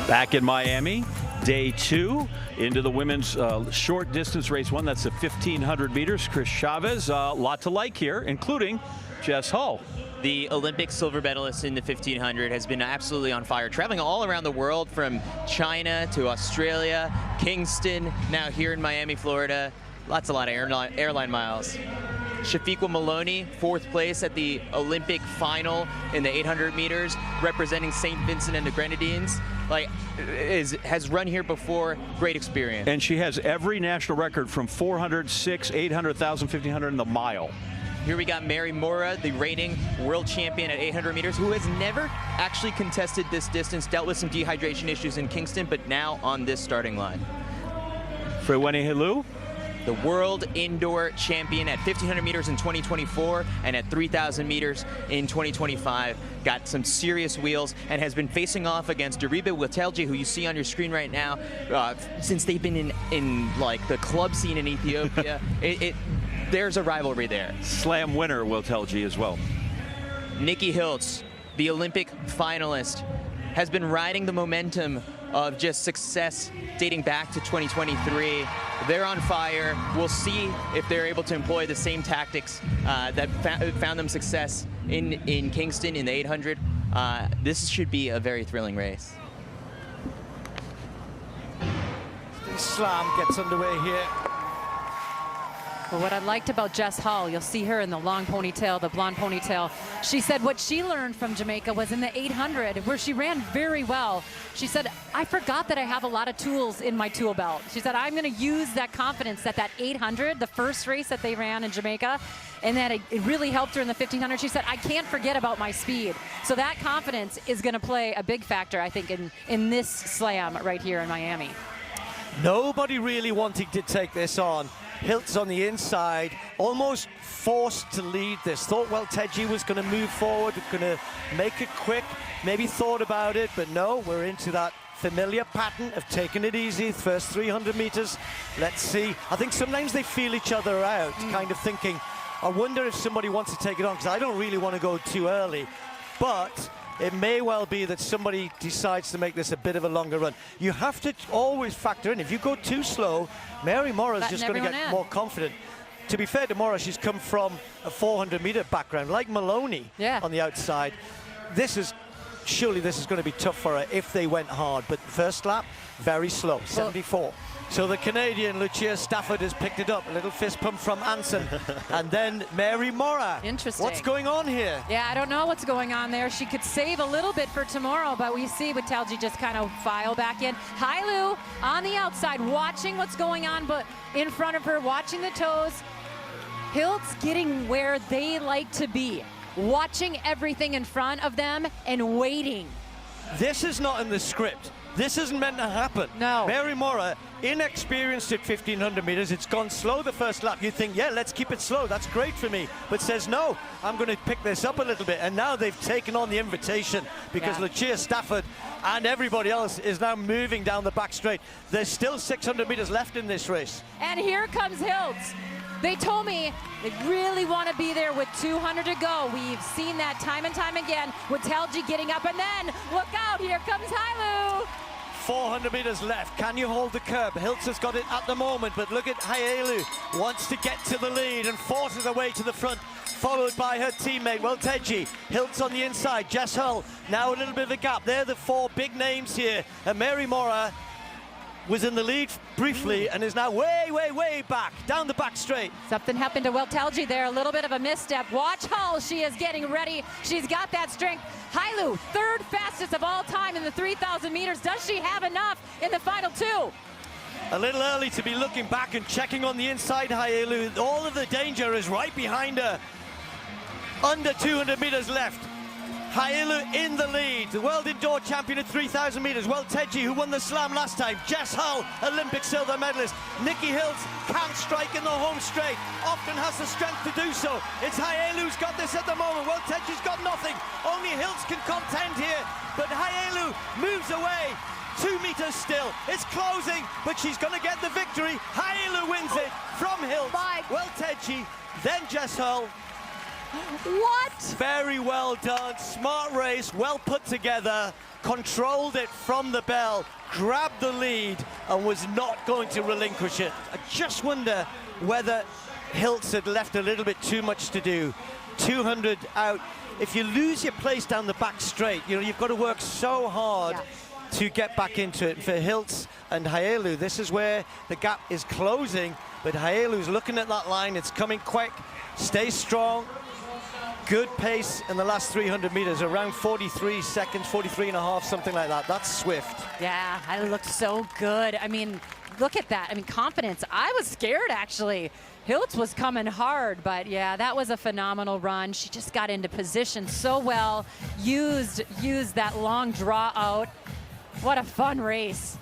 Back in Miami, day 2 into the women's short distance race 1. That's the 1,500 meters. Chris Chavez, a lot to like here, including Jess Hull. The Olympic silver medalist in the 1500 has been absolutely on fire, traveling all around the world from China to Australia, Kingston, now here in Miami, Florida. A lot of airline miles. Shafiqua Maloney, 4th place at the Olympic final in the 800 meters, representing St. Vincent and the Grenadines. Has run here before, great experience. And she has every national record from 400, 6, 800,000, 1,500 in the mile. Here we got Moraa, the reigning world champion at 800 meters, who has never actually contested this distance, dealt with some dehydration issues in Kingston, but now on this starting line. Freweyni Hailu, the world indoor champion at 1,500 meters in 2024 and at 3,000 meters in 2025. Got some serious wheels and has been facing off against Diribe Welteji, who you see on your screen right now, since they've been in like the club scene in Ethiopia. There's a rivalry there. Slam winner Welteji as well. Nikki Hiltz, the Olympic finalist, has been riding the momentum of just success dating back to 2023. They're on fire. We'll see if they're able to employ the same tactics that found them success in Kingston in the 800. This should be a very thrilling race. The slam gets underway here. Well, what I liked about Jess Hull, you'll see her in the long ponytail, the blonde ponytail. She said what she learned from Jamaica was in the 800, where she ran very well. She said, I forgot that I have a lot of tools in my tool belt. She said, I'm going to use that confidence that 800, the first race that they ran in Jamaica, and that it really helped her in the 1,500. She said, I can't forget about my speed. So that confidence is going to play a big factor, I think, in this slam right here in Miami. Nobody really wanting to take this on. Hiltz on the inside, almost forced to lead this. Thought Welteji was going to move forward, going to make it quick, maybe thought about it, but no, we're into that familiar pattern of taking it easy, first 300 meters. Let's see. I think sometimes they feel each other out, kind of thinking, I wonder if somebody wants to take it on, because I don't really want to go too early. But it may well be that somebody decides to make this a bit of a longer run. You have to always factor in, if you go too slow, Mary Moraa is just going to get more confident. To be fair to Moraa, she's come from a 400-meter background, like Maloney on the outside. Surely this is going to be tough for her if they went hard. But first lap, very slow, 74. So the Canadian, Lucia Stafford, has picked it up. A little fist pump from Anson. And then Mary Moraa. Interesting. What's going on here? Yeah, I don't know what's going on there. She could save a little bit for tomorrow, but we see Welteji just kind of file back in. Hailu on the outside, watching what's going on, but in front of her, watching the toes. Hiltz getting where they like to be, watching everything in front of them and waiting. This is not in the script. This isn't meant to happen. No. Mary Moraa, inexperienced at 1,500 meters. It's gone slow the first lap. You think, yeah, let's keep it slow. That's great for me. But says, no, I'm going to pick this up a little bit. And now they've taken on the invitation because Lucia Stafford and everybody else is now moving down the back straight. There's still 600 meters left in this race. And here comes Hiltz. They told me they really want to be there with 200 to go. We've seen that time and time again. Welteji getting up, and then look out, here comes Hailu. 400 meters left. Can you hold the curb? Hiltz has got it at the moment, but look at Hailu. Wants to get to the lead and forces her way to the front, followed by her teammate, Welteji. Hiltz on the inside, Jess Hull. Now a little bit of a gap. They're the 4 big names here. And Mary Moraa was in the lead briefly and is now way back, down the back straight. Something happened to Welteji there, a little bit of a misstep. Watch Hull, she is getting ready. She's got that strength. Hailu, 3rd fastest of all time in the 3,000 meters. Does she have enough in the final 2? A little early to be looking back and checking on the inside, Hailu. All of the danger is right behind her. Under 200 meters left. Hailu in the lead, the world indoor champion at 3,000 meters. Welteji, who won the slam last time. Jess Hull, Olympic silver medalist. Nikki Hiltz can't strike in the home straight, often has the strength to do so. It's Hailu's got this at the moment. Welteji's got nothing. Only Hiltz can contend here, but Hailu moves away. 2 meters still. It's closing, but she's going to get the victory. Hailu wins it from Hiltz. Welteji, then Jess Hull. What? Very well done. Smart race, well put together. Controlled it from the bell, grabbed the lead, and was not going to relinquish it. I just wonder whether Hiltz had left a little bit too much to do. 200 out. If you lose your place down the back straight, you know, you've got to work so hard to get back into it. For Hiltz and Hailu, this is where the gap is closing, but Hailu's looking at that line. It's coming quick. Stay strong. Good pace in the last 300 meters, around 43 seconds, 43 and a half, something like that. That's swift. Yeah, I looked so good. I mean, look at that. I mean, confidence. I was scared, actually. Hiltz was coming hard, but yeah, that was a phenomenal run. She just got into position so well, used that long draw out. What a fun race.